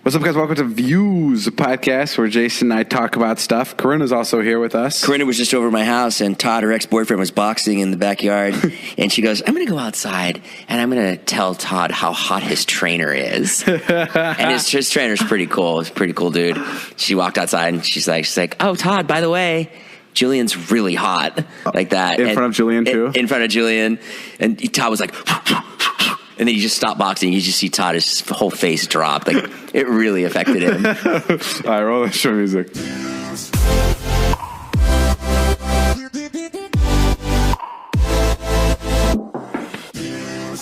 What's up, guys? Welcome to Views, a podcast where Jason and I talk about stuff. Corinna's also here with us. Corinna was just over at my house, and Todd, her ex-boyfriend, was boxing in the backyard. And she goes, I'm going to go outside, and I'm going to tell Todd how hot his trainer is. And his trainer's pretty cool. He's a pretty cool dude. She walked outside, and she's like, oh, Todd, by the way, Julian's really hot. Like that. In front of Julian, too? In front of Julian. And Todd was like... And then you just stop boxing. You just see Todd's whole face drop. Like, it really affected him. All right, roll the show music. This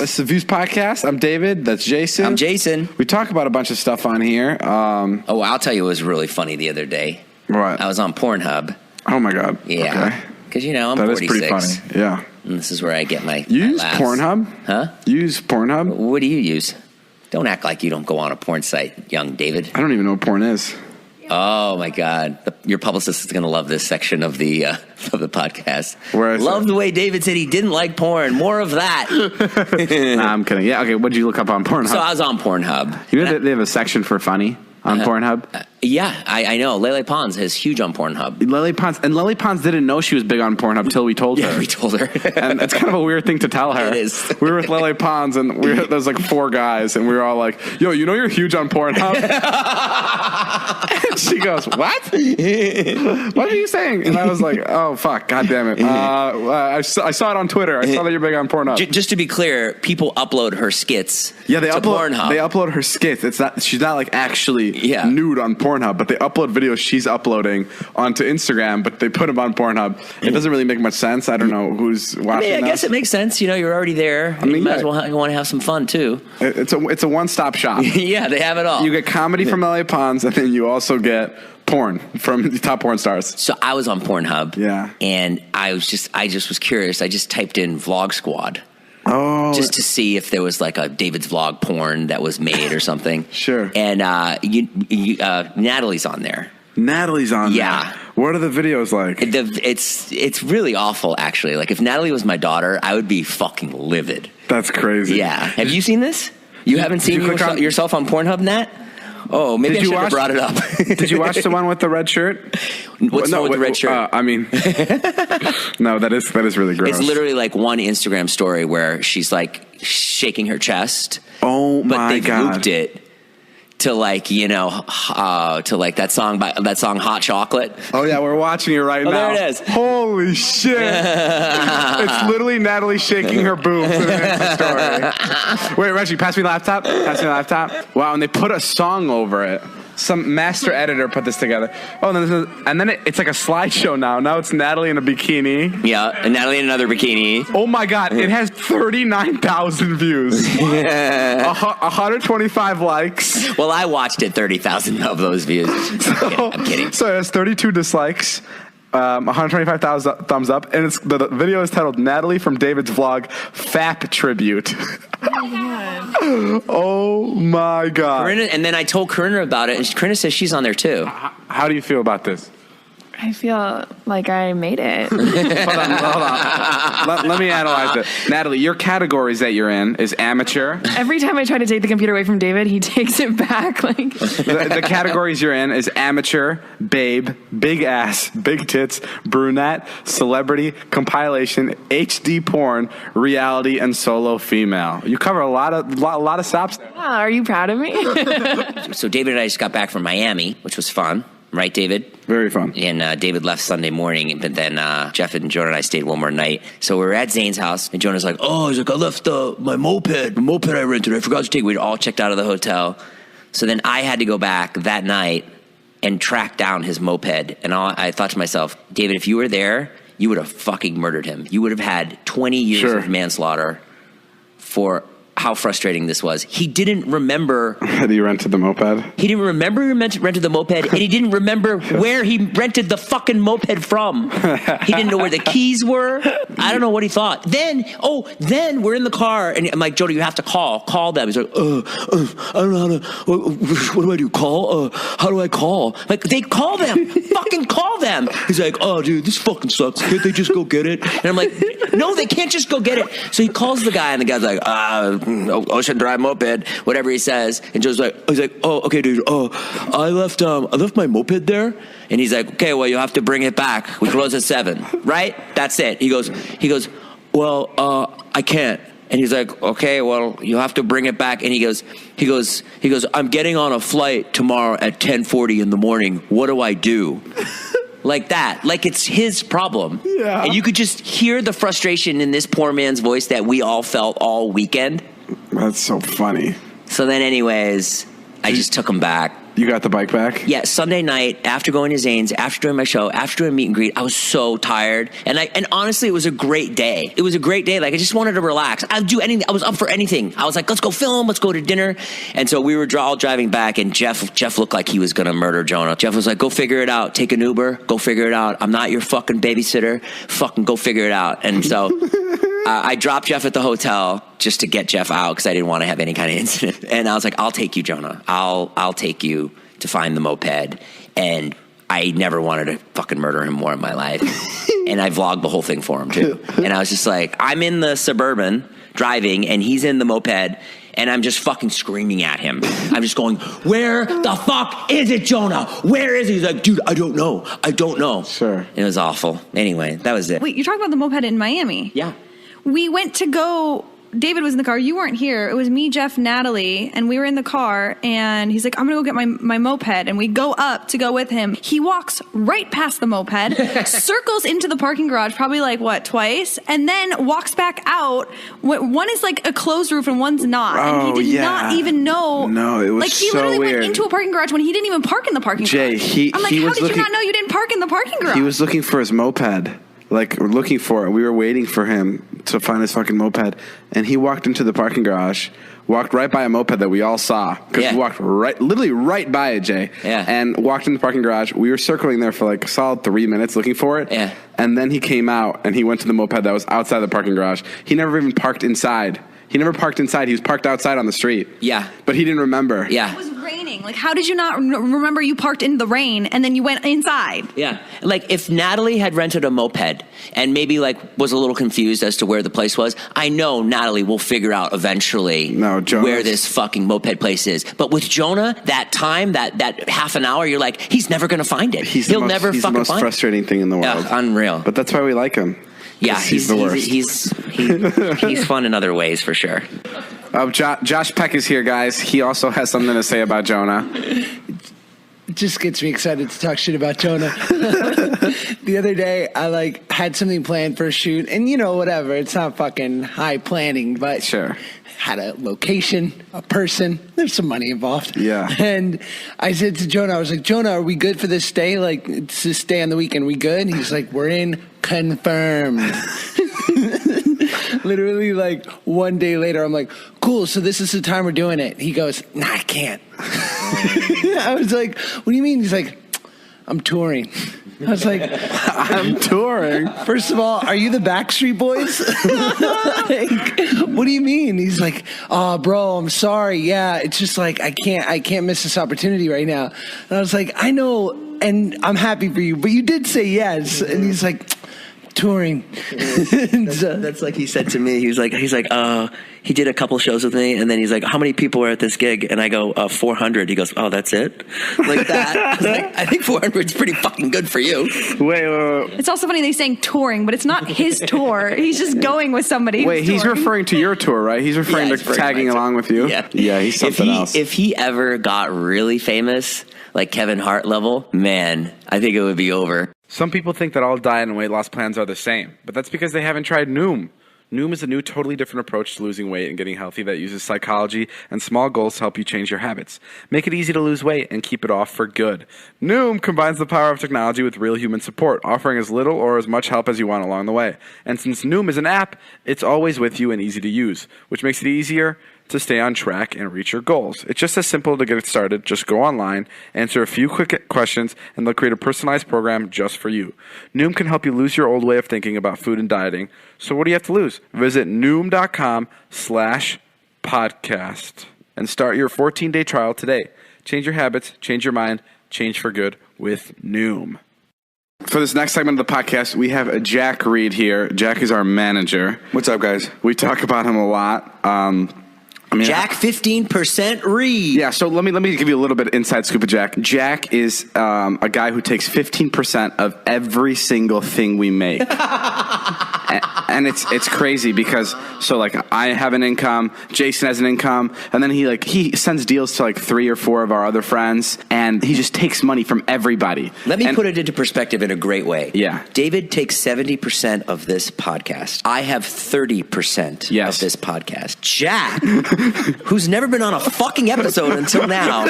is the Views Podcast. I'm David. That's Jason. I'm Jason. We talk about a bunch of stuff on here. I'll tell you what was really funny the other day. What? I was on Pornhub. Oh, my God. Yeah. Because, I'm 46. That is pretty funny. Yeah. And this is where I get my You use laughs. Pornhub? Huh? You use Pornhub? What do you use? Don't act like you don't go on a porn site, young David. I don't even know what porn is. Oh, my God. Your publicist is going to love this section of the podcast. Love the way David said he didn't like porn. More of that. Nah, I'm kidding. Yeah, okay, what did you look up on Pornhub? So I was on Pornhub. You know that they have a section for funny on Pornhub? Yeah, I know. Lele Pons is huge on Pornhub. Lele Pons didn't know she was big on Pornhub till we told her. Yeah, we told her. And it's kind of a weird thing to tell her. It is. We were with Lele Pons, and there's like 4 guys, and we were all like, yo, you're huge on Pornhub? And she goes, what? What are you saying? And I was like, oh, fuck, God damn it. I saw it on Twitter. I saw that you're big on Pornhub. Just to be clear, people upload her skits to Pornhub. They upload her skits. She's not like actually nude on Pornhub, but they upload videos she's uploading onto Instagram, but they put them on Pornhub. It doesn't really make much sense. I don't know who's watching. I guess it makes sense. You're already there. You might as well want to have some fun too. It's a one-stop shop. Yeah, they have it all. You get comedy from LA Pons, and then you also get porn from the top porn stars. So I was on Pornhub. Yeah. And I just was curious. I just typed in Vlog Squad. Oh. Just to see if there was like a David's Vlog porn that was made or something. Sure. And Natalie's on there. Natalie's on there. Yeah. What are the videos like? It's really awful, actually. Like, if Natalie was my daughter, I would be fucking livid. That's crazy. Yeah. Have you seen this? You haven't seen yourself on Pornhub, Nat? Oh, maybe I should have brought it up. Did you watch the one with the red shirt? What's the one with the red shirt? No, that is really gross. It's literally like one Instagram story where she's like shaking her chest. Oh my God! But they've looped it to like to like that song Hot Chocolate. Oh yeah, we're watching it right now. There it is. Holy shit! It's literally Natalie shaking her boobs in an Insta story. Wait, Reggie, pass me the laptop. Wow, and they put a song over it. Some master editor put this together. Oh, and then it's like a slideshow now. Now it's Natalie in a bikini. Yeah, and Natalie in another bikini. Oh my God, it has 39,000 views. 125 likes. Well, I watched it, 30,000 of those views. I'm kidding. So it has 32 dislikes. 125,000 thumbs up, and the video is titled "Natalie from David's Vlog Fap Tribute." Oh my God! Corinna, and then I told Corinna about it, and Corinna says she's on there too. How do you feel about this? I feel like I made it. Hold on. Let me analyze it. Natalie, your categories that you're in is amateur. Every time I try to take the computer away from David, he takes it back. Like the categories you're in is amateur, babe, big ass, big tits, brunette, celebrity, compilation, HD porn, reality, and solo female. You cover a lot of stops. Wow, are you proud of me? So David and I just got back from Miami, which was fun. Right, David? Very fun. And David left Sunday morning, but then Jeff and Jonah and I stayed one more night. So we were at Zane's house, and Jonah's like, I left my moped I rented. I forgot to take it. We'd all checked out of the hotel. So then I had to go back that night and track down his moped. And I thought to myself, David, if you were there, you would have fucking murdered him. You would have had 20 years of manslaughter for how frustrating this was. He didn't remember that he rented the moped. He didn't remember he rented the moped, and he didn't remember where he rented the fucking moped from. He didn't know where the keys were. I don't know what he thought. Then we're in the car, and I'm like, Jody, you have to call them. He's like, I don't know how to, what do I do? Call? How do I call? Like, they call them. Fucking call them. He's like, oh, dude, this fucking sucks. Can't they just go get it? And I'm like, no, they can't just go get it. So he calls the guy, and the guy's like, ocean dry moped, whatever he says. And Joe's like, oh, okay, dude. Oh, I left my moped there. And he's like, okay, well, you have to bring it back. We close at 7, right? That's it. He goes, well, I can't. And he's like, okay, well, you have to bring it back. And he goes, I'm getting on a flight tomorrow at 10:40 in the morning. What do I do? Like that. Like it's his problem. Yeah. And you could just hear the frustration in this poor man's voice that we all felt all weekend. That's so funny. So then anyways, I just took him back. You got the bike back? Yeah, Sunday night, after going to Zane's, after doing my show, after doing meet and greet, I was so tired. And honestly, it was a great day. It was a great day. Like, I just wanted to relax. I'd do anything. I was up for anything. I was like, let's go film. Let's go to dinner. And so we were all driving back, and Jeff looked like he was going to murder Jonah. Jeff was like, go figure it out. Take an Uber. Go figure it out. I'm not your fucking babysitter. Fucking go figure it out. And so I dropped Jeff at the hotel just to get Jeff out because I didn't want to have any kind of incident. And I was like, I'll take you, Jonah. I'll take you to find the moped. And I never wanted to fucking murder him more in my life. And I vlogged the whole thing for him too. And I was just like, I'm in the Suburban driving and he's in the moped and I'm just fucking screaming at him. I'm just going, where the fuck is it, Jonah? Where is he? He's like, dude, I don't know. Sure. And it was awful. Anyway, that was it. Wait, you're talking about the moped in Miami? Yeah. We went to go. David was in the car. You weren't here. It was me, Jeff, Natalie, and we were in the car, and he's like, I'm going to go get my moped, and we go up to go with him. He walks right past the moped, circles into the parking garage, probably twice, and then walks back out. One is like a closed roof, and one's not, and he did not even know. No, it was like, he so literally weird. went into a parking garage when he didn't even park in the parking garage. I'm like, how did you not know you didn't park in the parking garage? He was looking for his moped. Like, we're looking for it. We were waiting for him to find his fucking moped. And he walked into the parking garage, walked right by a moped that we all saw. Because he walked literally right by it, Jay. Yeah. And walked in the parking garage. We were circling there for like a solid 3 minutes looking for it. Yeah. And then he came out and he went to the moped that was outside the parking garage. He never even parked inside. He never parked inside. He was parked outside on the street. Yeah. But he didn't remember. Yeah. It was raining. Like, how did you not remember you parked in the rain and then you went inside? Yeah. Like, if Natalie had rented a moped and maybe, like, was a little confused as to where the place was, I know Natalie will figure out eventually where this fucking moped place is. But with Jonah, that time, that half an hour, you're like, he's never going to find it. He'll never fucking find it. He's the most frustrating thing in the world. Yeah, unreal. But that's why we like him. Yeah, he's the worst. He's fun in other ways for sure. Josh Peck is here, guys. He also has something to say about Jonah. It just gets me excited to talk shit about Jonah. The other day, I had something planned for a shoot, and whatever. It's not fucking high planning, but sure. Had a location, a person. There's some money involved. Yeah. And I said to Jonah, I was like, Jonah, are we good for this stay? Like, it's this stay on the weekend. We good? And he's like, we're in. Confirmed. Literally, one day later, I'm like, cool, so this is the time we're doing it. He goes, nah, I can't. I was like, what do you mean? He's like, I'm touring. I was like, I'm touring. First of all, are you the Backstreet Boys? What do you mean? He's like, oh, bro, I'm sorry. Yeah, it's just like I can't miss this opportunity right now. And I was like, I know, and I'm happy for you, but you did say yes. And he's like, touring. That's like he said to me. He's like, he did a couple shows with me, and then he's like, how many people were at this gig? And I go, 400. He goes, oh, that's it? Like that. I was like, I think 400 is pretty fucking good for you. Wait. It's also funny they saying touring, but it's not his tour. He's just going with somebody. Wait, he's referring to your tour, right? He's referring to tagging along with you? Yeah. Yeah, he's something else. If he ever got really famous, like Kevin Hart level, man, I think it would be over. Some people think that all diet and weight loss plans are the same, but that's because they haven't tried Noom. Noom is a new, totally different approach to losing weight and getting healthy that uses psychology and small goals to help you change your habits. Make it easy to lose weight and keep it off for good. Noom combines the power of technology with real human support, offering as little or as much help as you want along the way. And since Noom is an app, it's always with you and easy to use, which makes it easier to stay on track and reach your goals. It's just as simple to get it started. Just go online, answer a few quick questions, and they'll create a personalized program just for you. Noom can help you lose your old way of thinking about food and dieting. So what do you have to lose? Visit Noom.com/podcast and start your 14-day trial today. Change your habits, change your mind, change for good with Noom. For this next segment of the podcast, we have Jack Reed here. Jack is our manager. What's up, guys? We talk about him a lot. Jack 15% read. Yeah, so let me give you a little bit of inside scoop of Jack. Jack is a guy who takes 15% of every single thing we make. And it's crazy because so like I have an income, Jason has an income, and then he sends deals to like 3 or 4 of our other friends, and he just takes money from everybody. Let me put it into perspective in a great way. Yeah. David takes 70% of this podcast. I have 30% of this podcast. Jack, who's never been on a fucking episode until now,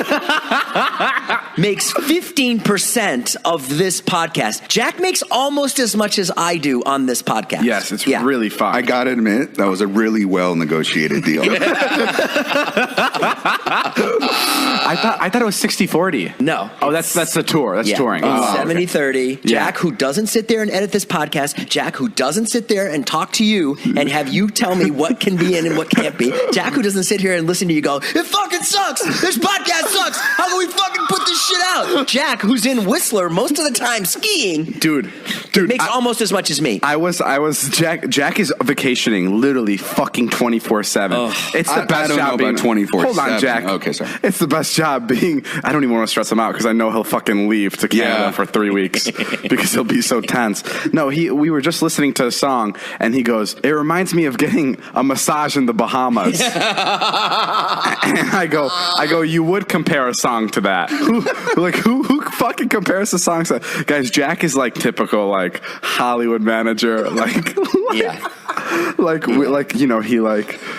makes 15% of this podcast. Jack makes almost as much as I do on this podcast. Yes, it's really fun. I gotta admit, that was a really well negotiated deal. I thought it was 60-40. No. Oh, that's the tour. That's touring. It's 70-30. Jack, who doesn't sit there and edit this podcast. Jack, who doesn't sit there and talk to you and have you tell me what can be in and what can't be. Jack, who doesn't sit here and listen to you go, it fucking sucks. This podcast sucks. How can we fucking put this shit out? Jack, who's in Whistler most of the time skiing. Dude, makes almost as much as me. I was Jack is vacationing literally fucking 24/7. It's the best job being 24/7. Hold on, Jack. Okay, sorry. It's the best job being. I don't even want to stress him out because I know he'll fucking leave to Canada for 3 weeks because he'll be so tense. No, we were just listening to a song and he goes, "It reminds me of getting a massage in the Bahamas." And I go, you would compare a song to that? Who fucking compares a song to that? Guys, Jack is like typical like Hollywood manager, like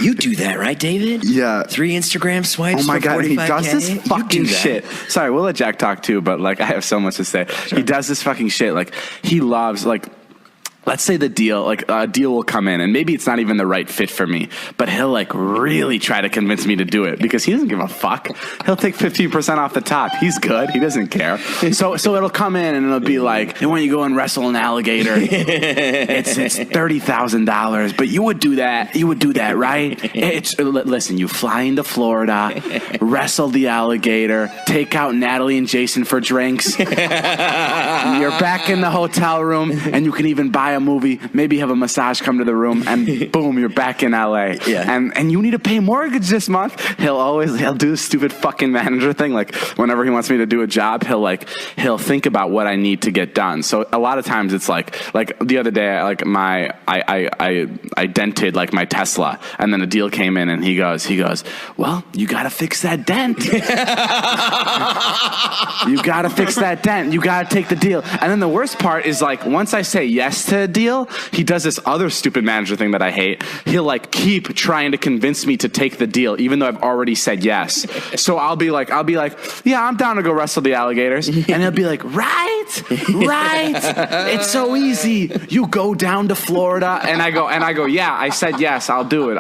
You do that, right, David? Yeah. 3 Instagram swipes. Oh my for God, he 45K? does this fucking shit. Sorry, we'll let Jack talk too, but like I have so much to say. Sure. He does this fucking shit. Like he loves like. Let's say the deal, like a deal will come in and maybe it's not even the right fit for me, but he'll like really try to convince me to do it because he doesn't give a fuck. He'll take 15% off the top. He's good. He doesn't care. So it'll come in and it'll be like, and when you go and wrestle an alligator, it's $30,000, but you would do that. You would do that, right? Listen, you fly into Florida, wrestle the alligator, take out Natalie and Jason for drinks. You're back in the hotel room and you can even buy a movie, maybe have a massage come to the room, and boom, you're back in LA. Yeah. And you need to pay mortgage this month. He'll do the stupid fucking manager thing. Like whenever he wants me to do a job, he'll think about what I need to get done. So a lot of times it's like the other day, like I dented like my Tesla, and then a deal came in, and he goes, well, you got to fix that dent. You got to fix that dent. You got to take the deal. And then the worst part is like once I say yes to a deal, he does this other stupid manager thing that I hate. He'll like keep trying to convince me to take the deal, even though I've already said yes. So I'll be like, yeah, I'm down to go wrestle the alligators. And he'll be like, right. It's so easy. You go down to Florida. And I go, yeah, I said yes, I'll do it.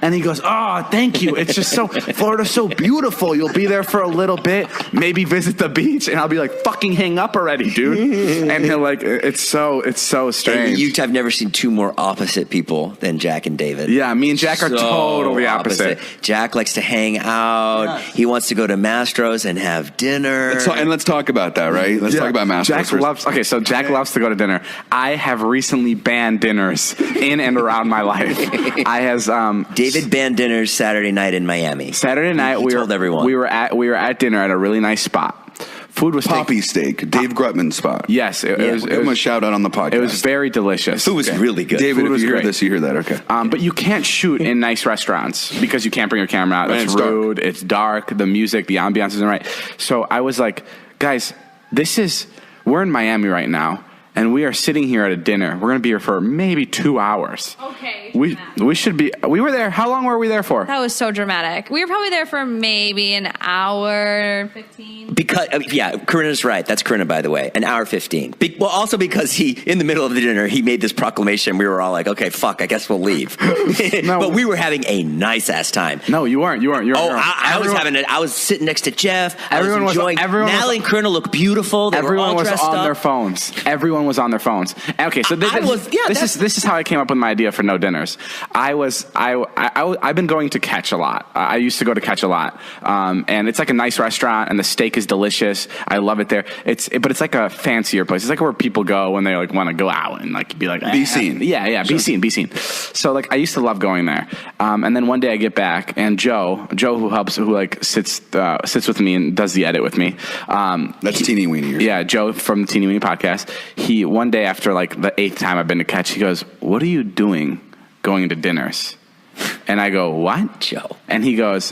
And he goes, oh, thank you. It's just Florida's so beautiful. You'll be there for a little bit, maybe visit the beach. And I'll be like, fucking hang up already, dude. And he'll like, it's so strange. And I've never seen 2 more opposite people than Jack and David. Yeah, me and Jack are totally opposite. Jack likes to hang out. Yeah. He wants to go to Mastro's and have dinner. Let's talk about that, right? Let's talk about Mastro's. Jack loves to go to dinner. I have recently banned dinners in and around my life. David banned dinners Saturday night in Miami. Saturday night, told everyone. We were at dinner at a really nice spot. Food was Poppy Steak, Dave Grutman's spot. Yes, it was. Give him a shout out on the podcast. It was very delicious. Food was really good. David, if you hear this, you hear that, okay? But you can't shoot in nice restaurants because you can't bring your camera out. It's rude. It's dark. The music, the ambiance isn't right. So I was like, guys, we're in Miami right now. And we are sitting here at a dinner. We're going to be here for maybe 2 hours. Okay. We should be. We were there. How long were we there for? That was so dramatic. We were probably there for maybe an hour 15. Because Corinna's right. That's Corinna, by the way. An hour 15. Also because in the middle of the dinner, he made this proclamation. We were all like, okay, fuck, I guess we'll leave. No. But we were having a nice ass time. No, you weren't. I was sitting next to Jeff. Natalie and Corinna looked beautiful. They were all dressed up. Everyone was on their phones. Everyone everyone was on their phones. Okay, so this is how I came up with my idea for no dinners. I've been going to Catch a lot. I used to go to Catch a lot, and it's like a nice restaurant, and the steak is delicious. I love it there. But it's like a fancier place. It's like where people go when they like want to go out and like be like be seen. Yeah, be seen. So like I used to love going there, and then one day I get back, and Joe who like sits with me and does the edit with me. That's Teeny Weenie. Yeah, Joe from the Teeny Weenie podcast. He one day after like the 8th time I've been to Catch, he goes, "What are you doing going to dinners?" And I go, "What, Joe?" And he goes,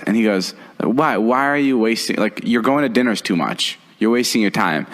"Why are you wasting? Like you're going to dinners too much. You're wasting your time."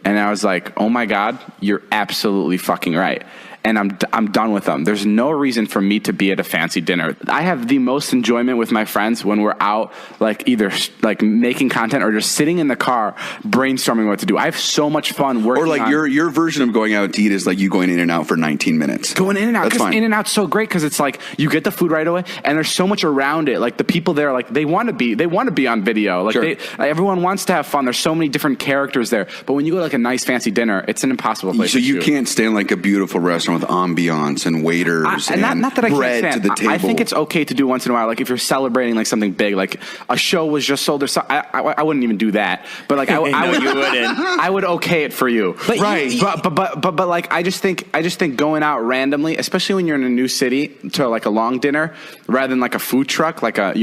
And I was like, "Oh my God, you're absolutely fucking right." And I'm done with them. There's no reason for me to be at a fancy dinner. I have the most enjoyment with my friends when we're out, like either like making content or just sitting in the car brainstorming what to do. I have so much fun working. Or like your version of going out to eat is like you going in and out for 19 minutes. Going in and out. Because in and out's so great because it's like you get the food right away, and there's so much around it. Like the people there, like they want to be on video. Like sure. Everyone wants to have fun. There's so many different characters there. But when you go to like a nice fancy dinner, it's an impossible place. So to you shoot. can't stand like a beautiful restaurant with ambiance and waiters and not that I bread can't stand. to the table. I think it's okay to do once in a while. Like if you're celebrating like something big, like a show was just sold or something. I wouldn't even do that. But like I would, you wouldn't. I would okay it for you. But right. But like I just think going out randomly, especially when you're in a new city, to like a long dinner rather than like a food truck, like a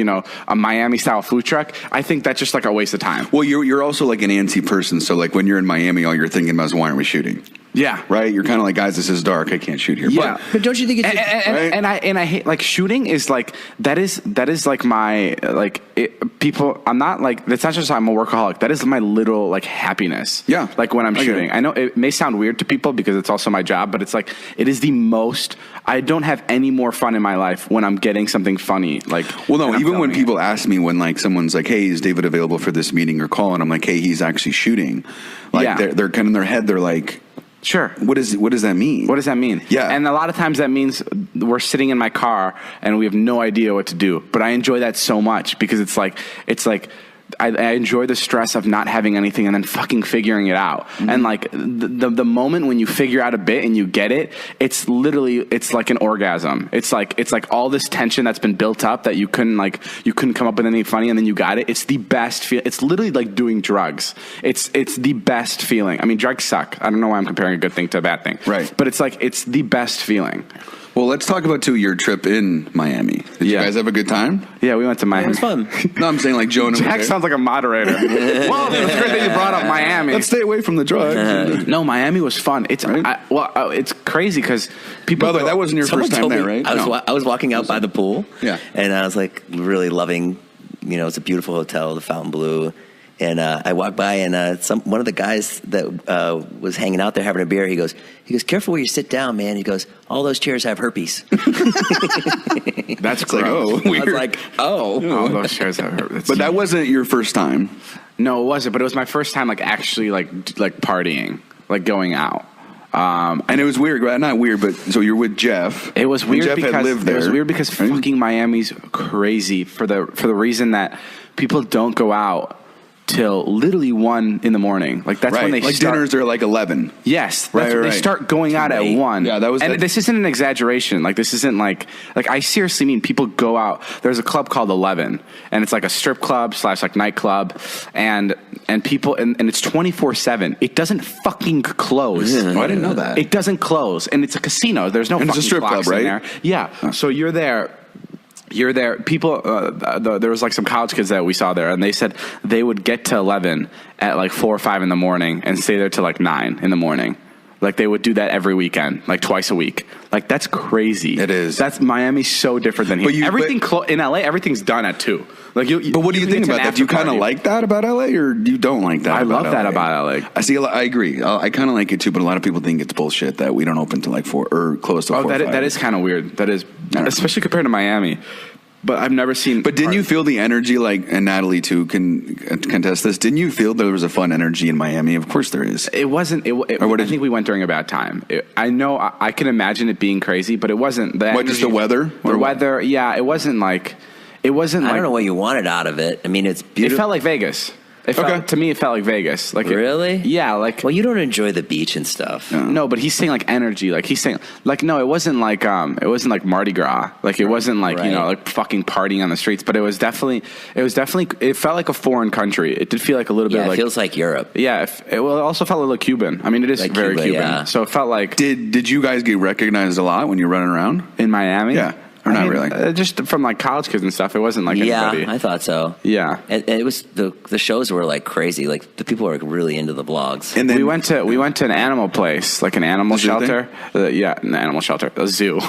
Miami style food truck. I think that's just like a waste of time. Well, you're also like an antsy person. So like when you're in Miami, all you're thinking about is why aren't we shooting? Yeah. Right? You're kind of like, guys, this is dark. I can't shoot here. Yeah. But don't you think it's right? and I hate like shooting is like that is like my like people. I'm not like that's not just I'm a workaholic. That is my little like happiness. Yeah. Like when I'm shooting. I know it may sound weird to people because it's also my job, but it's like it is the most. I don't have any more fun in my life when I'm getting something funny. Like well, no, even when people ask me when like someone's like, "Hey, is David available for this meeting or call?" and I'm like, "Hey, he's actually shooting." Like they're kind of in their head. They're like. Sure. What does that mean? What does that mean? Yeah. And a lot of times that means we're sitting in my car and we have no idea what to do. But I enjoy that so much because it's like I enjoy the stress of not having anything and then fucking figuring it out. Mm-hmm. And like the moment when you figure out a bit and you get it, it's like an orgasm. It's like all this tension that's been built up that you couldn't come up with anything funny and then you got it. It's the best feel. It's literally like doing drugs. It's the best feeling. I mean, drugs suck. I don't know why I'm comparing a good thing to a bad thing. Right. But it's like it's the best feeling. Well, let's talk about your trip in Miami. Did you guys have a good time? Yeah, we went to Miami. It was fun. No, I'm saying like Jonah. Jack sounds like a moderator. Well, it was great that you brought up Miami. Let's stay away from the drugs. No, Miami was fun. It's right? It's crazy because people. By the way, that wasn't your first time there, right? I was walking out by the pool. Yeah. And I was like really loving. It's a beautiful hotel, the Fontainebleau. And I walked by, and one of the guys that was hanging out there having a beer, he goes, "Careful where you sit down, man." He goes, "All those chairs have herpes." That's gross. Like, oh, weird. I was like, oh. All those chairs have herpes. But that wasn't your first time. No, it wasn't. But it was my first time, like actually, like partying, like going out. And it was weird, right? Not weird, but so you're with Jeff. It was weird Jeff because had lived there. It was weird because fucking Miami's crazy for the reason that people don't go out till literally 1 a.m. Like that's when they like start. dinners are like 11. Yes, right. They start going out at 1. Yeah, that was. And this isn't an exaggeration. Like this isn't like I seriously mean people go out. There's a club called 11, and it's like a strip club / like nightclub, and people and it's 24/7. It doesn't fucking close. Oh, I didn't know that. It doesn't close, and it's a casino. There's no. And fucking it's a strip clocks club, right? in there. Yeah. So you're there. You're there. People, there was like some college kids that we saw there, and they said they would get to 11 at like 4 or 5 in the morning and stay there till like 9 in the morning. Like they would do that every weekend, like twice a week. Like that's crazy. It is. That's Miami's so different than here. Everything in LA, everything's done at 2. Like but what do you think about that? Do you kind of like that about LA, or you don't like that? I love that about LA. I see. I agree. I kind of like it too, but a lot of people think it's bullshit that we don't open till like 4 or close to 4. That is kind of weird. That is, especially compared to Miami. But I've never seen. But didn't you feel the energy, like, and Natalie too can contest this? Didn't you feel there was a fun energy in Miami? Of course there is. It wasn't. I think we went during a bad time. I know. I can imagine it being crazy, but it wasn't. What, just the weather? The weather. Yeah, it wasn't like. It wasn't. I don't know what you wanted out of it. I mean, it's beautiful. It felt like Vegas. To me, it felt like Vegas. Like Really? Yeah. Like, Well, you don't enjoy the beach and stuff. no, but he's saying like energy. Like he's saying like no, it wasn't like Mardi Gras. Like it wasn't like Right. like fucking partying on the streets. But it felt like a foreign country. It did feel like a little bit Yeah, it like feels like Europe. yeah. It also felt a little Cuban. I mean, it is Like very Cuba, Cuban. yeah. So it felt like Did you guys get recognized a lot when you're running around? in Miami. Yeah. Or not really? Just from like college kids and stuff. It wasn't like anybody. Yeah, I thought so. Yeah. And it was the shows were like crazy. Like the people were really into the vlogs. And then we went to an animal place, like an animal zoo shelter. An animal shelter, a zoo.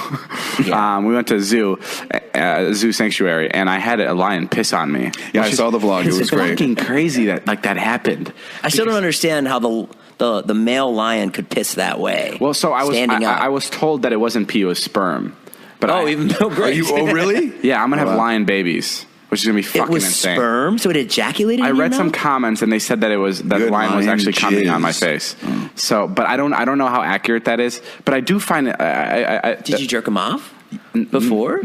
Yeah. We went to a zoo sanctuary, and I had a lion piss on me. Yeah, I saw the vlog. It was great. Fucking crazy that happened. I still don't understand how the male lion could piss that way. Well, so standing up. I was told that it wasn't pee, it was sperm. But even though great. really? Yeah, I'm gonna have Wow. lion babies, which is gonna be fucking it was insane. sperm, so it ejaculated. I in read your some mouth? comments and they said that the Good lion was lion actually coming on my jizz. face. So, but I don't know how accurate that is. But I do find it. Did you jerk him off before?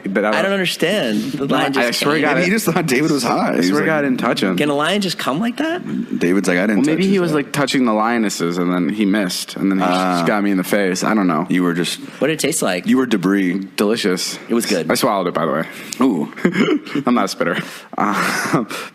But I don't understand. The lion just I swear to came. God, Maybe he just thought David was hot. I swear to God, I didn't touch him. Can a lion just come like that? David's like, I didn't. Well, maybe touch he his was head. like touching the lionesses and then he missed and then he just got me in the face. I don't know. You were just. What did it taste like? You were debris. Delicious. It was good. I swallowed it, by the way. Ooh. I'm not a spitter.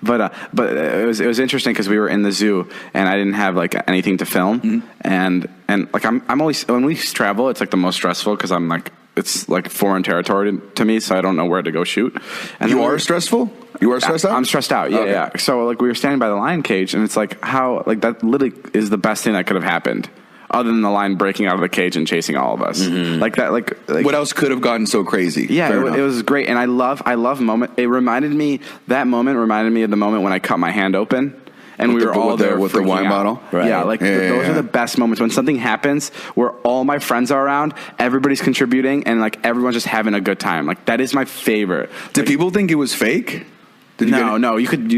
But it was interesting because we were in the zoo and I didn't have like anything to film and like I'm always when we travel it's like the most stressful because I'm like it's like foreign territory to me, so I don't know where to go shoot. And You then are stressful? You are stressed out? I'm stressed out. Yeah, Okay. yeah. So like we were standing by the lion cage, and it's like how like that literally is the best thing that could have happened, other than the lion breaking out of the cage and chasing all of us. Like that. Like What else could have gotten so crazy? yeah, Fair it enough. was great, and I love moment. That moment reminded me of the moment when I cut my hand open. And With we were all there with the freaking wine out. bottle? Right. Yeah, like those are the best moments when something happens where all my friends are around, everybody's contributing, and like everyone's just having a good time. Like that is my favorite. Did people think it was fake? Did you get it? No, you could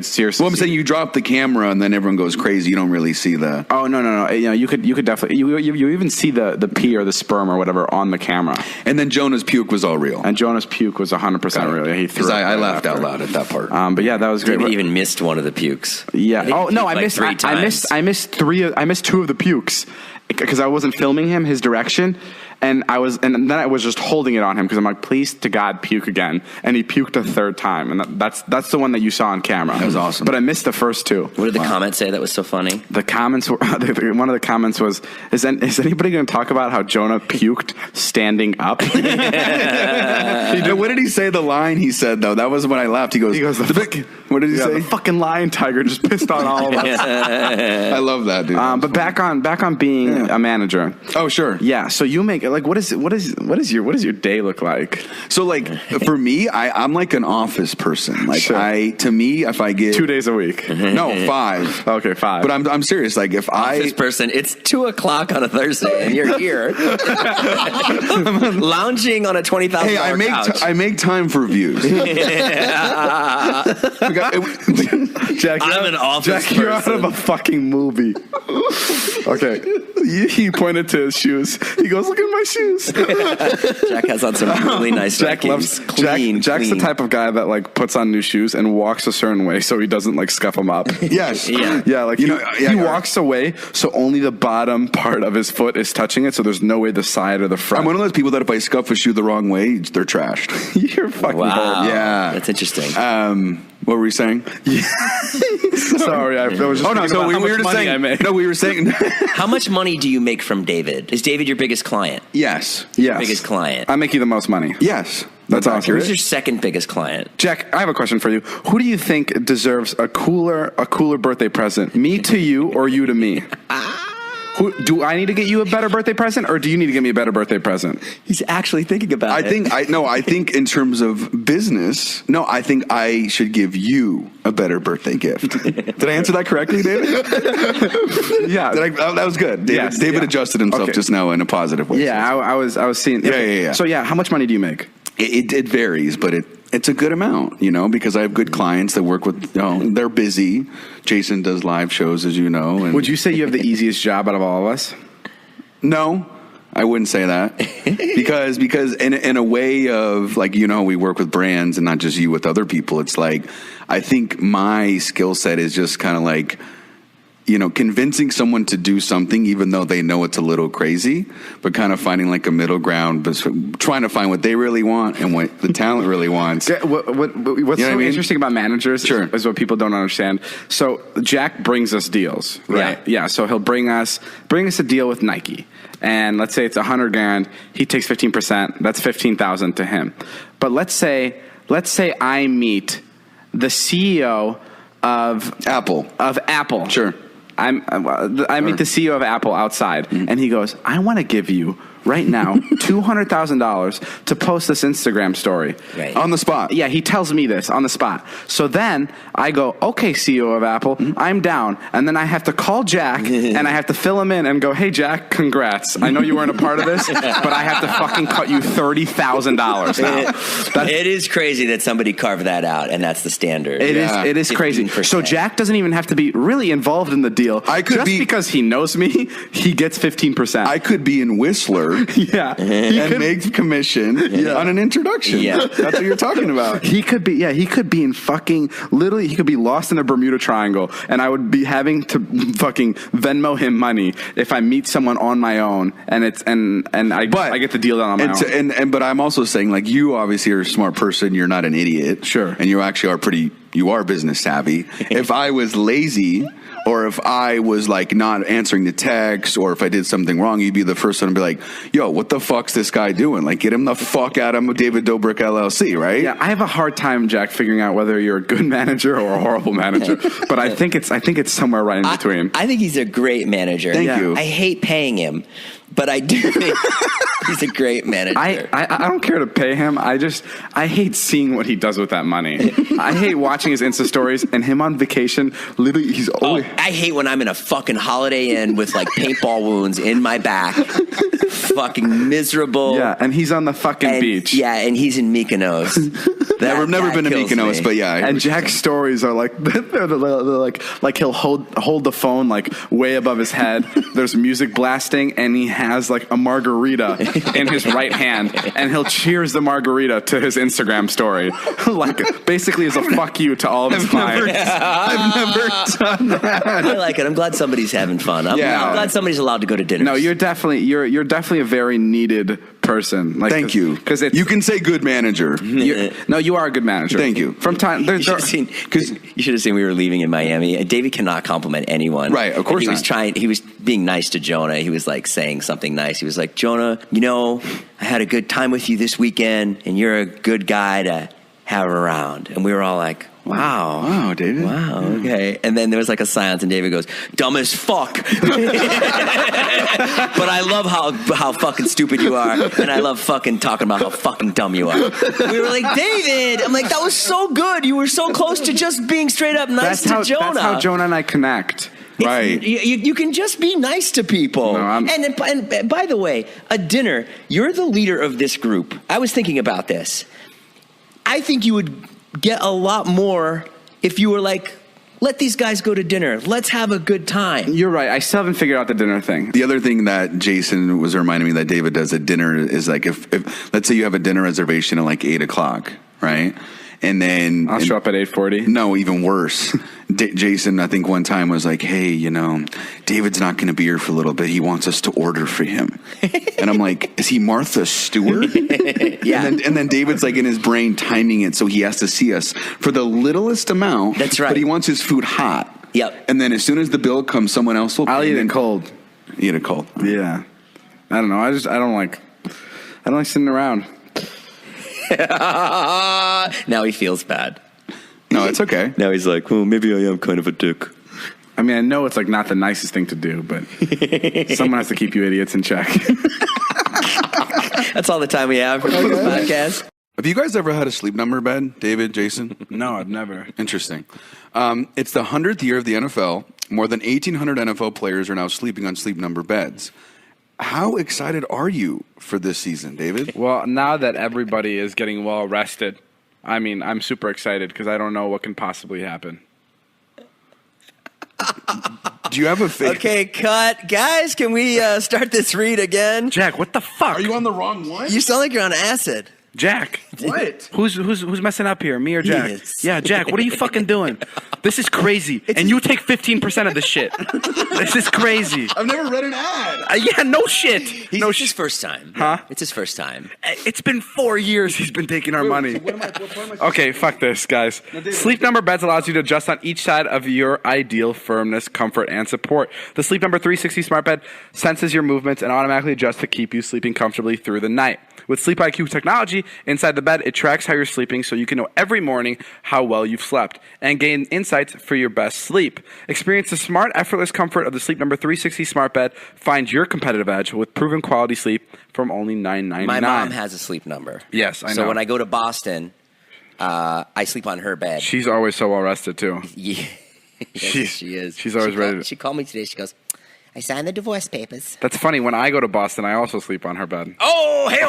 seriously. Well, I'm saying you drop the camera and then everyone goes crazy. You don't really see the. Oh no! You know, you could definitely you even see the pee or the sperm or whatever on the camera. And then Jonah's puke was all real. And Jonah's puke was 100% real. He threw. Because up I right laughed after. out loud at that part. But yeah, that was great. David even missed one of the pukes. Yeah. think Oh he no, puked I like missed. 3 I times. missed two of the pukes because I wasn't filming him his direction, and then I was just holding it on him because I'm like, please to God, puke again, and he puked a third time, and that's the one that you saw on camera. That was awesome. But I missed the first two. What did the comments say that was so funny? The comments were one of the comments was, is anybody going to talk about how Jonah puked standing up? What did he say? The line he said though. That was when I laughed. He goes. What did he say? The fucking lion tiger just pissed on all of us. I love that, dude. But back on being a manager. Oh sure. Yeah. So you make like what does your day look like? So like for me, I'm like an office person. Like Sure. to me, if I get 2 days a week. no 5. Okay, 5. But I'm serious. Like if This person, it's 2:00 on a Thursday, and you're here lounging on a $20,000 hey, couch. I make time for views. Jack, I'm an office Jack, you're out person. of a fucking movie. Okay. He pointed to his shoes. He goes, "Look at my shoes." Jack has on some really nice Jack Nikes. loves Clean. Jack's clean. the type of guy that like puts on new shoes and walks a certain way so he doesn't like scuff them up. Yes. Yeah. Yeah, like You he, know, yeah, he yeah. walks away so only the bottom part of his foot is touching it, so there's no way the side or the front. I'm one of those people that if I scuff a shoe the wrong way, they're trashed. You're fucking Wow. horrible. Yeah. That's interesting. What were we saying? Sorry, I was just Oh no, thinking so about we how were much just money saying. I make. No, we were saying. How much money do you make from David? Is David your biggest client? Yes. Yes. Biggest client. I make you the most money. Yes. That's awesome. Who's your second biggest client? Jack, I have a question for you. Who do you think deserves a cooler birthday present? Me to you or you to me? Do I need to get you a better birthday present or do you need to get me a better birthday present? He's actually thinking about it. I think in terms of business, I think I should give you a better birthday gift. Did I answer that correctly, David? Yeah. That was good. David, Yes, David yeah. adjusted himself Okay. just now in a positive way. Yeah, I was seeing. Yeah. So yeah, how much money do you make? It varies, but it's a good amount, because I have good clients that work with, they're busy. Jason does live shows, as you know. And Would you say you have the easiest job out of all of us? No. I wouldn't say that because in a way of like, we work with brands and not just you with other people. It's like, I think my skill set is just kind of like, convincing someone to do something, even though they know it's a little crazy, but kind of finding like a middle ground, but trying to find what they really want and what the talent really wants. What's so interesting about managers is what people don't understand. So Jack brings us deals, right? Yeah. So he'll bring us a deal with Nike. And let's say it's $100,000. He takes 15%. That's $15,000 to him. But let's say I meet the CEO of Apple. Sure. I meet the CEO of Apple outside, and he goes, I want to give you right now $200,000 to post this Instagram story. Right. On the spot. Yeah, he tells me this on the spot. So then I go, okay, CEO of Apple, I'm down. And then I have to call Jack, and I have to fill him in and go, hey, Jack, congrats. I know you weren't a part of this, but I have to fucking cut you $30,000 now. It is crazy that somebody carved that out, and that's the standard. It is crazy. 15%. So Jack doesn't even have to be really involved in the deal. Because he knows me, he gets 15%. I could be in Whistler. Yeah. And make commission on an introduction. Yeah. That's what you're talking about. He could be in fucking, literally, he could be lost in the Bermuda Triangle, and I would be having to fucking Venmo him money if I meet someone on my own, and I get the deal done on my own. But I'm also saying, like, you obviously are a smart person. You're not an idiot. Sure. And you actually you are business savvy. If I was lazy, or if I was like not answering the text, or if I did something wrong, you'd be the first one to be like, yo, what the fuck's this guy doing? Like, get him the fuck out of David Dobrik LLC, right? Yeah, I have a hard time, Jack, figuring out whether you're a good manager or a horrible manager. But I think it's somewhere right in between. I think he's a great manager. Thank you. I hate paying him, but I do think he's a great manager. I don't care to pay him. I hate seeing what he does with that money. I hate watching his Insta stories and him on vacation. Literally, he's always. I hate when I'm in a fucking Holiday Inn with like paintball wounds in my back. Fucking miserable. Yeah, and he's on the fucking beach. Yeah, and he's in Mykonos. I've never been to Mykonos, but yeah. And Jack's stories are like, they're like he'll hold the phone like way above his head. There's music blasting, and he has like a margarita in his right hand, and he'll cheers the margarita to his Instagram story, like basically as a fuck you to all of his clients. I've never done that. I like it. I'm glad somebody's having fun. I'm glad somebody's allowed to go to dinner. No, you're definitely a very needed person. Like, thank you. Because you can say good manager. No, you are a good manager. Thank you. From time, you should have seen we were leaving in Miami. David cannot compliment anyone. Right, of course. He was being nice to Jonah. He was like saying something nice. He was like, Jonah, I had a good time with you this weekend, and you're a good guy to have around. And we were all like, wow, David. Wow, okay. And then there was like a silence, and David goes, dumb as fuck. But I love how fucking stupid you are, and I love fucking talking about how fucking dumb you are. We were like, David, I'm like, that was so good. You were so close to just being straight up nice to Jonah. That's how Jonah and I connect. Right. You can just be nice to people. No, and by the way, a dinner, you're the leader of this group. I was thinking about this. I think you would get a lot more if you were like, let these guys go to dinner. Let's have a good time. You're right. I still haven't figured out the dinner thing. The other thing that Jason was reminding me that David does at dinner is like, if let's say you have a dinner reservation at like 8:00, right? And then I'll show up at 8:40. No, even worse. Jason, I think one time was like, hey, David's not going to be here for a little bit. He wants us to order for him. And I'm like, is he Martha Stewart? Yeah. And then David's like in his brain timing it so he has to see us for the littlest amount. That's right. But he wants his food hot. Yep. And then as soon as the bill comes, someone else will. I'll eat it cold. Eat it cold. Yeah. I don't know. I don't like sitting around. Now he feels bad. No, it's okay. Now he's like, well, maybe I am kind of a dick. I mean, I know it's like not the nicest thing to do, but someone has to keep you idiots in check. That's all the time we have for this podcast. Have you guys ever had a sleep number bed, David, Jason? No, I've never. Interesting. It's the 100th year of the NFL. More than 1,800 NFL players are now sleeping on sleep number beds. How excited are you for this season, David? Well, now that everybody is getting well rested, I mean, I'm super excited because I don't know what can possibly happen. Do you have a fake? Okay, cut. Guys, can we start this read again? Jack, what the fuck? Are you on the wrong one? You sound like you're on acid. Jack. What? Who's messing up here? Me or Jack? Yes. Yeah, Jack, what are you fucking doing? This is crazy. And you take 15% of the shit. This is crazy. I've never read an ad. Yeah, no shit. It's his first time. Huh? It's his first time. It's been 4 years he's been taking our money. Okay, fuck this, guys. Sleep Number beds allows you to adjust on each side of your ideal firmness, comfort, and support. The Sleep Number 360 smart bed senses your movements and automatically adjusts to keep you sleeping comfortably through the night. With Sleep IQ technology inside the bed, it tracks how you're sleeping so you can know every morning how well you've slept and gain insights for your best sleep. Experience the smart, effortless comfort of the Sleep Number 360 smart bed. Find your competitive edge with proven quality sleep from only $9.99. My mom has a Sleep Number. Yes, I know. So when I go to Boston, I sleep on her bed. She's always so well rested, too. Yeah. She's- she is. she's always ready to- She called me today. She goes, I signed the divorce papers. That's funny. When I go to Boston, I also sleep on her bed. Oh, hey,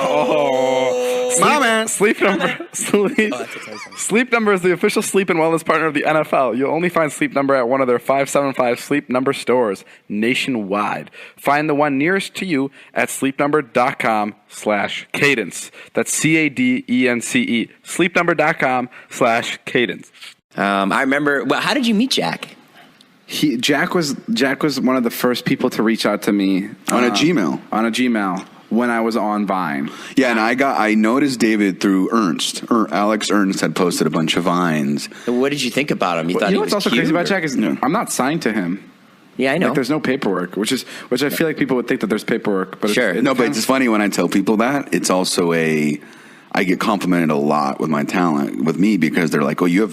Sleep Number. Sleep Number is the official sleep and wellness partner of the NFL. You'll only find Sleep Number at one of their 575 Sleep Number stores nationwide. Find the one nearest to you at sleepnumber.com/cadence. That's CADENCE. Sleepnumber.com/cadence. I remember. Well, how did you meet Jack? Jack was one of the first people to reach out to me On a Gmail. On a Gmail when I was on Vine. Yeah, and I noticed David through Ernst. Alex Ernst had posted a bunch of Vines. What did you think about him? You thought You he know was what's also cute, crazy about or- Jack is I'm not signed to him. Yeah, I know. Like there's no paperwork, which I feel like people would think that there's paperwork, but Sure. No, but it's funny when I tell people that. It's also I get complimented a lot with my talent with me because they're like, "Oh, you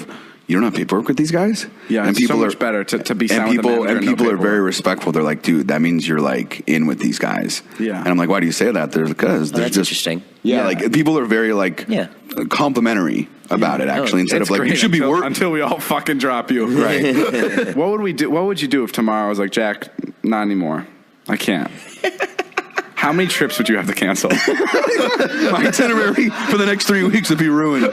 don't have paperwork with these guys?" Yeah, and it's so much better to be signed and with a people manager and no people are very paperwork. respectful. They're like, "Dude, that means you're like in with these guys." Yeah. and I'm like, "Why do you say that?" They're because Oh, they're that's just interesting. Yeah, Yeah. like people are very like Yeah. complimentary about it. Actually, instead It's of like, great "You should be until, work." until we all fucking drop you. Right. What would we do? What would you do if tomorrow I was like, Jack, not anymore. I can't. How many trips would you have to cancel? My itinerary for the next 3 weeks would be ruined.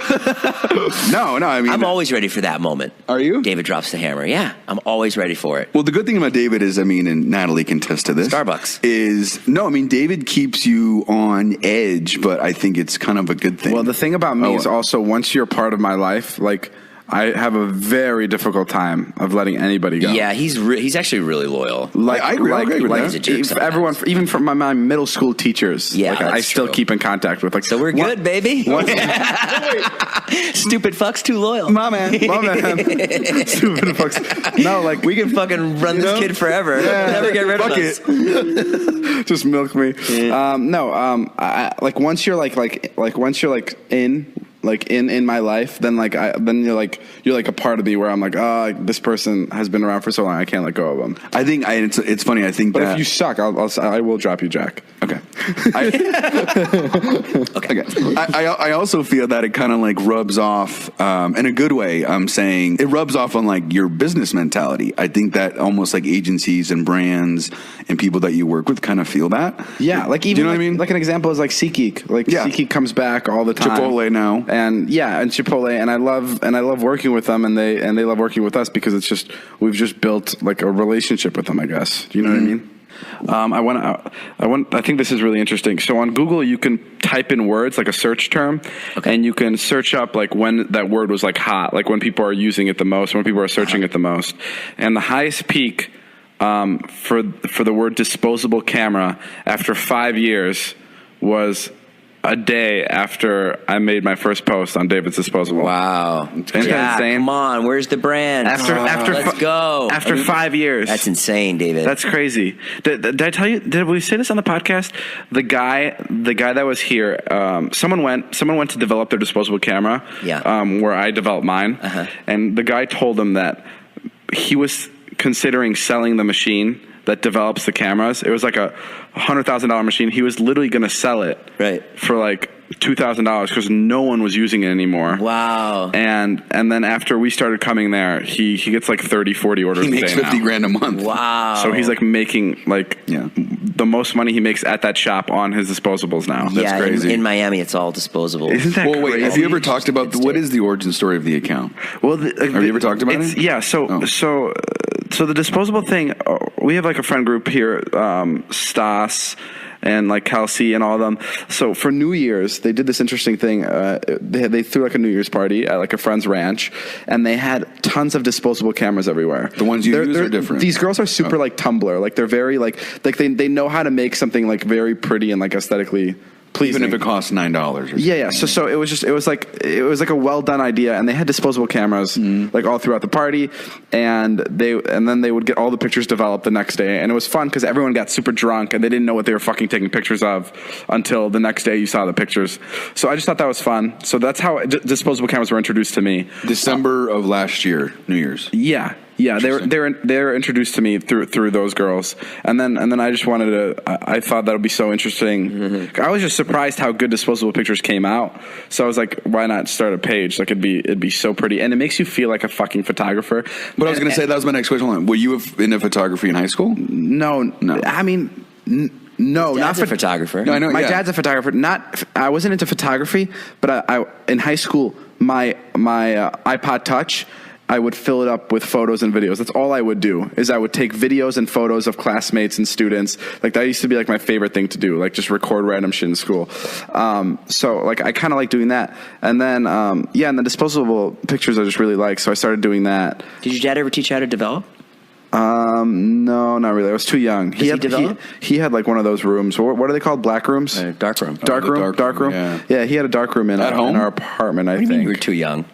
No, I mean, I'm always ready for that moment. Are you? David drops the hammer. Yeah, I'm always ready for it. Well, the good thing about David is, I mean, and Natalie can attest to this. Starbucks. David keeps you on edge, but I think it's kind of a good thing. Well, the thing about me Oh, is also once you're part of my life, like I have a very difficult time of letting anybody go. Yeah, he's actually really loyal. Like I agree with that. He's a jerk sometimes. everyone, even from my middle school teachers, Yeah, like, I that's still true. keep in contact with. Like, So we're good, baby. Stupid fuck's too loyal. my man. Stupid fucks. No, like We can fucking run this kid forever. Never get rid of Fuck us. it. just milk me. Like once you're once you're in my life, then then you're like a part of me where I'm like, this person has been around for so long, I can't let go of them. I think it's funny. I think But that if you suck, I will drop you, Jack. okay. I also feel that it kind of like rubs off in a good way. I'm saying it rubs off on like your business mentality. I think that almost like agencies and brands and people that you work with kind of feel that. Yeah, like even do you know what I mean? Like an example is like SeatGeek. Like Yeah. SeatGeek comes back all the time. Chipotle now. And Chipotle, and I love working with them, and they love working with us because we've just built like a relationship with them, I guess. Do you know what I mean? I think this is really interesting. So on Google, you can type in words like a search term, and you can search up like when that word was like hot, like when people are using it the most, when people are searching it the most, and the highest peak for the word disposable camera after 5 years was a day after I made my first post on David's Disposable. Wow. Isn't that insane? Come on, where's the brand? After let's go. After 5 years. That's insane, David. That's crazy. Did I tell you? Did we say this on the podcast? The guy that was here. Someone went to develop their disposable camera. Yeah. Where I developed mine, and the guy told them that he was considering selling the machine that develops the cameras. It was like a $100,000 machine. He was literally going to sell it for like $2,000 because no one was using it anymore. Wow. And then after we started coming there, he gets like 30, 40 orders He makes a day $50 now. grand a month. Wow. So he's like making the most money he makes at that shop on his disposables now. That's yeah, crazy. In Miami, it's all disposable. Isn't that Well, wait. crazy? Have you ever talked about what is the origin story of the account? Well, Have you ever talked about it? Yeah. So the disposable thing we have like a friend group here, Stas and like Kelsey and all of them. So for New Year's, they did this interesting thing. They threw like a New Year's party at like a friend's ranch, and they had tons of disposable cameras everywhere. The ones you use are different. These girls are super like Tumblr. Like they're very like they know how to make something like very pretty and like aesthetically pleasing. Even if it costs $9 or something. Yeah. So it was like a well done idea, and they had disposable cameras like all throughout the party, and then they would get all the pictures developed the next day, and it was fun because everyone got super drunk and they didn't know what they were fucking taking pictures of until the next day you saw the pictures. So I just thought that was fun. So that's how disposable cameras were introduced to me. December of last year, New Year's. Yeah. Yeah, they were introduced to me through those girls, and then I just wanted to. I thought that would be so interesting. Mm-hmm. I was just surprised how good disposable pictures came out. So I was like, why not start a page? Like it'd be so pretty, and it makes you feel like a fucking photographer. But I was going to say that was my next question. Were you into photography in high school? No. I mean. No, not a photographer. No, I know. My dad's a photographer. I wasn't into photography, but I in high school my iPod Touch, I would fill it up with photos and videos. That's all I would do, is I would take videos and photos of classmates and students. Like that used to be like my favorite thing to do, like just record random shit in school. So like I kind of like doing that. And then and the disposable pictures I just really like, so I started doing that. Did your dad ever teach you how to develop? No, not really. I was too young. He had like one of those rooms. What are they called? Black rooms? Dark room. Dark room. Yeah, he had a dark room in our apartment, I think. You were too young.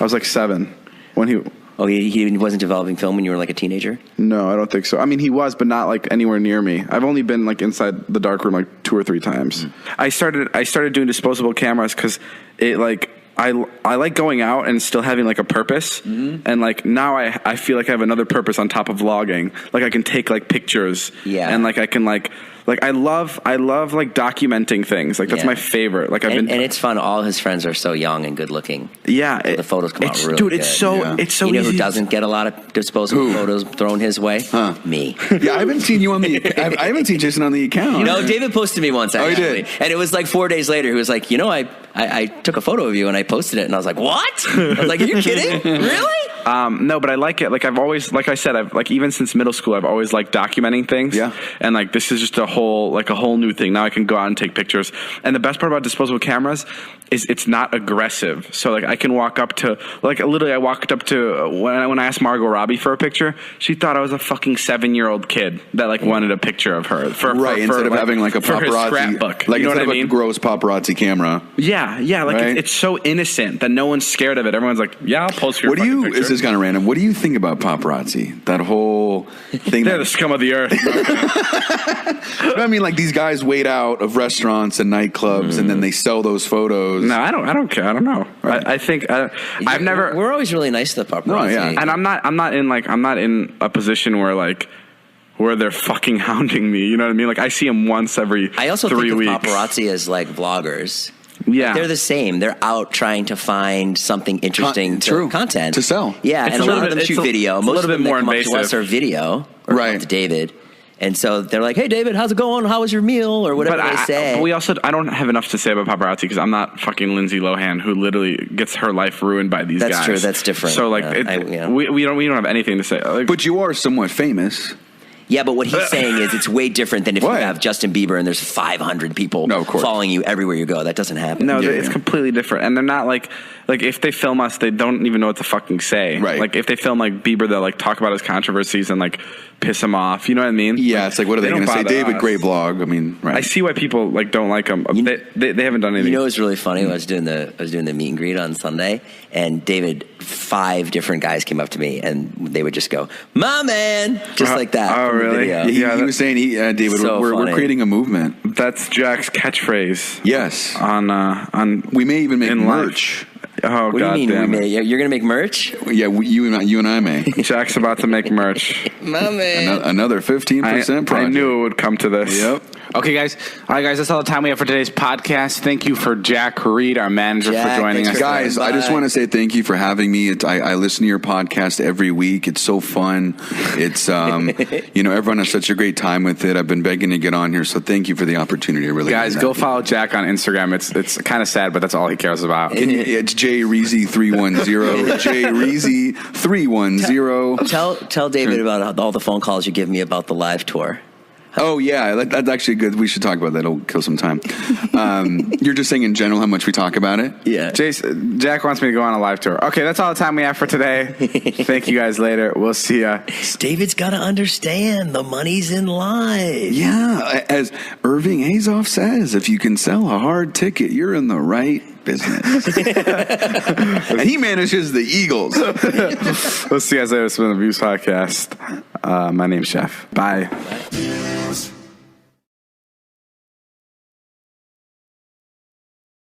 I was like 7 when he... Oh, he wasn't developing film when you were like a teenager? No, I don't think so. I mean, he was, but not like anywhere near me. I've only been like inside the dark room like 2 or 3 times. I started doing disposable cameras because it like... I like going out and still having like a purpose, and like now I feel like I have another purpose on top of vlogging. Like I can take like pictures, and like I can like I love like documenting things. Like that's my favorite. Like and it's fun. All his friends are so young and good looking. Yeah, the photos come out really dude. Good. It's so You know who doesn't get a lot of disposable photos thrown his way? Me. Yeah, I haven't seen you on the. I haven't seen Jason on the account. You know, David posted me once. Actually. Oh, he did. And it was like 4 days later. He was like, I took a photo of you and I posted it, and I was like, what? I was like, are you kidding? Really? No, but I like it. Like I've always, like I said, I've like even since middle school, I've always liked documenting things. Yeah. And like this is just a whole new thing. Now I can go out and take pictures. And the best part about disposable cameras is it's not aggressive. So like I can walk up to, like literally I walked up to when I asked Margot Robbie for a picture, she thought I was a fucking 7-year-old kid that like wanted a picture of her. Instead of having like a paparazzi scrapbook. Like you know what I mean? A gross paparazzi camera. Yeah. Like right? it's so innocent that no one's scared of it. Everyone's like, yeah, I'll post your picture. This is kind of random. What do you think about paparazzi? That whole thing. They're the scum of the earth. I mean, like these guys wait out of restaurants and nightclubs, and then they sell those photos. No, I don't care. I don't know. Right. I think I've never. We're always really nice to the paparazzi. No, yeah. And I'm not in a position where they're fucking hounding me. You know what I mean? Like I see them once every 3 weeks. I also think of paparazzi as like vloggers. Yeah, they're the same. They're out trying to find something interesting content to sell. Yeah, and a lot of them shoot video. Most of them that come up to us are video, or come up to David. And so they're like, "Hey, David, how's it going? How was your meal?" Or whatever they say. But I don't have enough to say about paparazzi because I'm not fucking Lindsay Lohan, who literally gets her life ruined by these guys. That's true. That's different. So like, we don't have anything to say. Like, but you are somewhat famous. Yeah, but what he's saying is it's way different than if you have Justin Bieber and there's 500 people following you everywhere you go. That doesn't happen. No, it's completely different. And they're not like if they film us, they don't even know what to fucking say. Right. Like if they film like Bieber, they'll like talk about his controversies and like piss him off. You know what I mean? Yeah, it's like what are they going to say? David, great blog. I mean, I see why people like don't like him. They haven't done anything. You know, it's really funny. I was doing the meet and greet on Sunday, and David, 5 different guys came up to me, and they would just go, "My man," just like that. Oh, really? Yeah, he was saying, David, So we're creating a movement. That's Jack's catchphrase. Yes. On we may even make merch. Oh, what do you mean? You're going to make merch? Yeah, you and I may. Jack's about to make merch. My man. Another 15% project. I knew it would come to this. Yep. Okay, guys. All right, guys. That's all the time we have for today's podcast. Thank you for Jack Reed, our manager, for joining us. Guys, I just want to say thank you for having me. I listen to your podcast every week. It's so fun. It's everyone has such a great time with it. I've been begging to get on here, so thank you for the opportunity. Really, guys, go follow Jack on Instagram. It's kind of sad, but that's all he cares about. It's J Reezy 310. J Reezy 310. Tell David about all the phone calls you give me about the live tour. Oh, yeah, that's actually good. We should talk about that. It'll kill some time. You're just saying in general how much we talk about it? Yeah. Jack wants me to go on a live tour. Okay, that's all the time we have for today. Thank you guys later. We'll see ya. David's got to understand the money's in live. Yeah, as Irving Azoff says, if you can sell a hard ticket, you're in the right business. And he manages the Eagles. We'll see you guys later. This has been the Views Podcast. My name's Chef. Bye.